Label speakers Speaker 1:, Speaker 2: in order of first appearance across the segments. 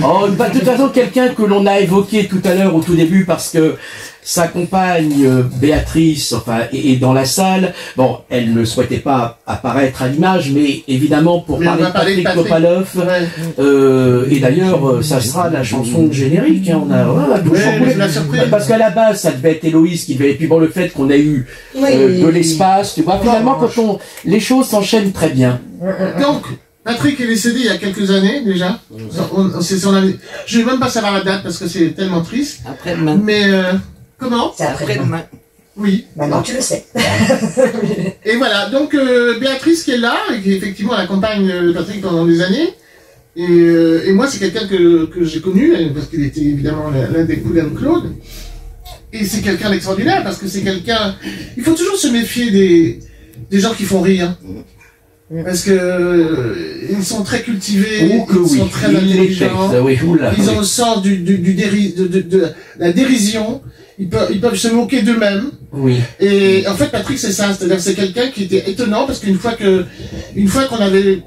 Speaker 1: Oh, bah, de toute façon, quelqu'un que l'on a évoqué tout à l'heure au tout début parce que sa compagne Béatrice, enfin, est dans la salle. Bon, elle ne souhaitait pas apparaître à l'image, mais évidemment pour parler de Patrick Topalov. Ouais. Et d'ailleurs, ça sera la chanson générique. Hein, on a tout chamboulé. Parce qu'à la base, ça devait être Héloïse qui devait. Et puis bon, le fait qu'on a eu de l'espace, tu vois, finalement, quand les choses s'enchaînent très bien.
Speaker 2: Donc. Patrick est décédé il y a quelques années déjà. Je ne vais même pas savoir la date parce que c'est tellement triste.
Speaker 3: Après-demain.
Speaker 2: Mais comment?
Speaker 3: C'est après-demain.
Speaker 2: Oui.
Speaker 3: Maintenant tu le sais.
Speaker 2: Et voilà, donc Béatrice qui est là, et qui effectivement accompagne Patrick pendant des années. Et moi c'est quelqu'un que j'ai connu, parce qu'il était évidemment l'un des cousins de Claude. Et c'est quelqu'un d'extraordinaire, parce que c'est quelqu'un... Il faut toujours se méfier des gens qui font rire. Parce que ils sont très cultivés, ils sont très intelligents, ils ont le sens de la dérision, ils peuvent se moquer d'eux-mêmes.
Speaker 1: Oui.
Speaker 2: Et en fait, Patrick, c'est ça, c'est-à-dire que c'est quelqu'un qui était étonnant, parce qu'une fois qu'on avait...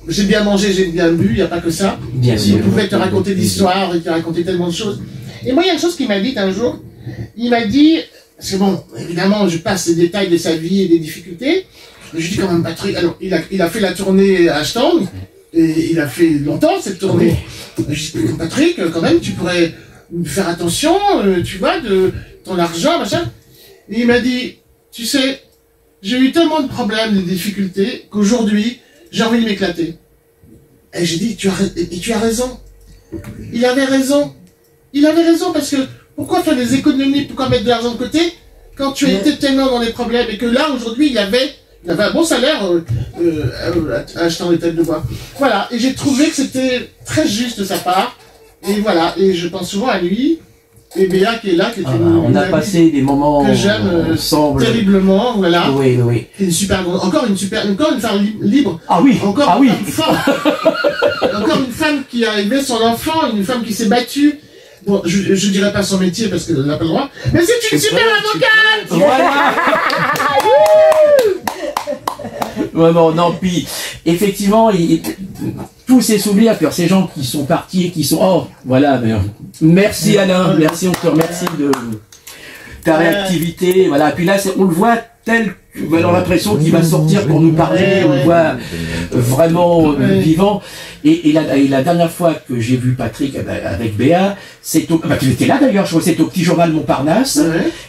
Speaker 2: J'ai bien mangé, j'ai bien bu, il n'y a pas que ça.
Speaker 1: Bien sûr.
Speaker 2: Il pouvait te raconter l'histoire, il te racontait tellement de choses. Et moi, il y a une chose qu'il m'a dit un jour, il m'a dit, parce que bon, évidemment, je passe les détails de sa vie et des difficultés. Je dis quand même Patrick, alors il a fait la tournée à Stang, et il a fait longtemps cette tournée. Je dis Patrick, quand même tu pourrais faire attention, tu vois, de ton argent, machin. Et il m'a dit, tu sais, j'ai eu tellement de problèmes, de difficultés, qu'aujourd'hui, j'ai envie de m'éclater. Et j'ai dit, tu as raison. Il avait raison. Il avait raison parce que, pourquoi faire des économies, pourquoi mettre de l'argent de côté, quand tu étais tellement dans les problèmes, et que là, aujourd'hui, il avait un bon salaire à achetant des têtes de bois. Voilà, et j'ai trouvé que c'était très juste de sa part. Et voilà, et je pense souvent à lui, et Béa qui est là, qui est
Speaker 1: on a passé des moments
Speaker 2: que j'aime
Speaker 1: ensemble.
Speaker 2: Terriblement, voilà.
Speaker 1: Oui, oui.
Speaker 2: Une super, encore une femme libre.
Speaker 1: Ah oui,
Speaker 2: encore
Speaker 1: ah oui.
Speaker 2: Une femme forte. Encore une femme qui a élevé son enfant, une femme qui s'est battue. Bon, je dirais pas son métier parce qu'elle n'a pas le droit, mais c'est une super avocate.
Speaker 1: Voilà. Vraiment, non, puis effectivement, tous ces souvenirs, puis ces gens qui sont partis et qui sont... Oh, voilà, merci Alain, merci, on te remercie de ta réactivité, voilà, puis là, on le voit tel... On a l'impression qu'il va sortir pour nous parler, on le voit vraiment vivant. Et la dernière fois que j'ai vu Patrick avec Béa, tu étais là d'ailleurs, je crois que c'était au Petit Journal Montparnasse,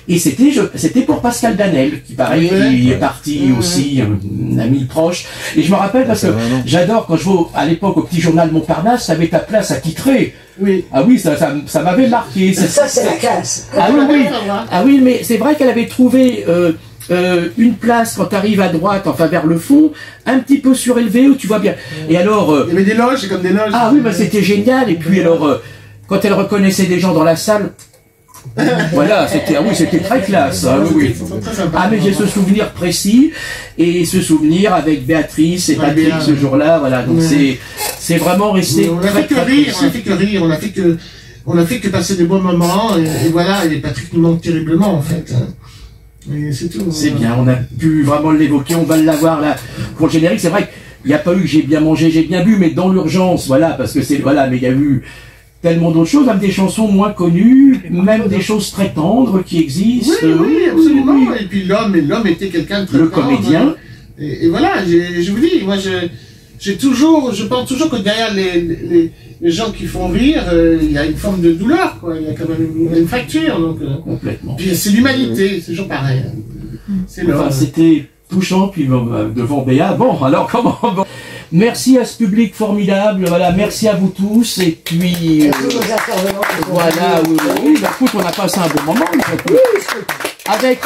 Speaker 1: et c'était pour Pascal Danel, qui pareil, il est parti aussi, un ami proche. Et je me rappelle parce que j'adore, quand je vais à l'époque au Petit Journal Montparnasse, ça avait ta place à titrer.
Speaker 2: Oui.
Speaker 1: Ah oui, ça m'avait marqué.
Speaker 3: Ça, c'est la classe.
Speaker 1: Ah oui, oui. Ah oui, mais c'est vrai qu'elle avait trouvé... une place quand tu arrives à droite, enfin vers le fond, un petit peu surélevé où tu vois bien. Et alors,
Speaker 2: il y avait des loges, c'est comme des loges.
Speaker 1: Ah oui, bah c'était génial. Et puis alors, quand elle reconnaissait des gens dans la salle, voilà, c'était très classe. Hein, oui. Ah mais j'ai ce souvenir précis et ce souvenir avec Béatrice et Patrick ce jour-là, voilà. Donc c'est vraiment resté.
Speaker 2: On a fait que rire, on a fait que passer des bons moments et voilà. Et Patrick nous manque terriblement en fait. C'est tout.
Speaker 1: C'est bien, on a pu vraiment l'évoquer, on va l'avoir là pour le générique. C'est vrai qu'il n'y a pas eu j'ai bien mangé, j'ai bien bu, mais dans l'urgence, voilà, parce que mais il y a eu tellement d'autres choses, même des chansons moins connues, même des choses très tendres qui existent.
Speaker 2: Oui, absolument. Oui. Et puis l'homme était quelqu'un de très tendre.
Speaker 1: Comédien.
Speaker 2: Et voilà, je vous dis, moi je pense toujours que derrière les gens qui font rire, il y a une forme de douleur, quoi. Il y a quand même une fracture, donc.
Speaker 1: Complètement.
Speaker 2: Puis c'est l'humanité, c'est toujours pareil. C'est
Speaker 1: enfin, c'était touchant, puis devant Béa. Bon, alors comment merci à ce public formidable, voilà, merci à vous tous, et puis... voilà, oui, écoute, on a passé un bon moment, avec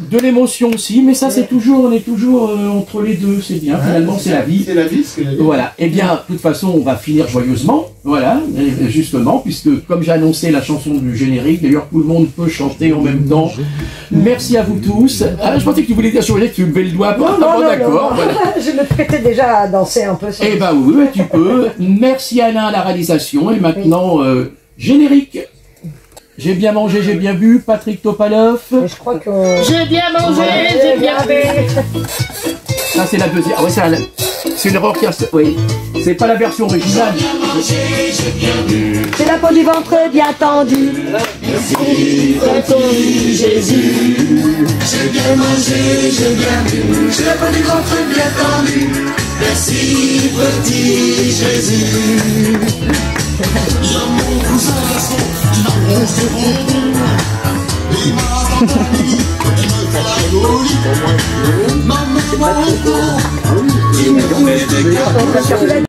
Speaker 1: de l'émotion aussi, mais ça c'est toujours, on est toujours entre les deux, c'est bien, finalement c'est la vie.
Speaker 2: C'est la vie, ce que la vie.
Speaker 1: Voilà, et bien, de toute façon, on va finir joyeusement, voilà, justement, puisque comme j'ai annoncé la chanson du générique, d'ailleurs tout le monde peut chanter en même temps. Merci à vous tous. Ah, je pensais que tu voulais dire sur les, tu levais le doigt.
Speaker 3: Non, d'accord. Voilà. Je me prêtais déjà à danser un peu.
Speaker 1: Eh ben oui, tu peux. Merci Alain à la réalisation, et maintenant, générique. J'ai bien mangé, j'ai bien bu, Patrick Topalov.
Speaker 3: Je crois que...
Speaker 2: J'ai bien mangé, j'ai bien bu.
Speaker 1: Ça c'est la deuxième. Ah ouais, c'est l'erreur qui a... Oui. C'est pas la version originale.
Speaker 3: C'est la peau du ventre bien tendue.
Speaker 4: Merci pour ton vie, Jésus. J'ai bien mangé, j'ai bien bu. J'ai la peau du ventre bien tendue. Merci, petit Jésus. J'ai mon cousin garçon qui m'approche de bonbons. Il m'a entendu, il me fait la jolie. Maman, mon corps, il me met des cadeaux.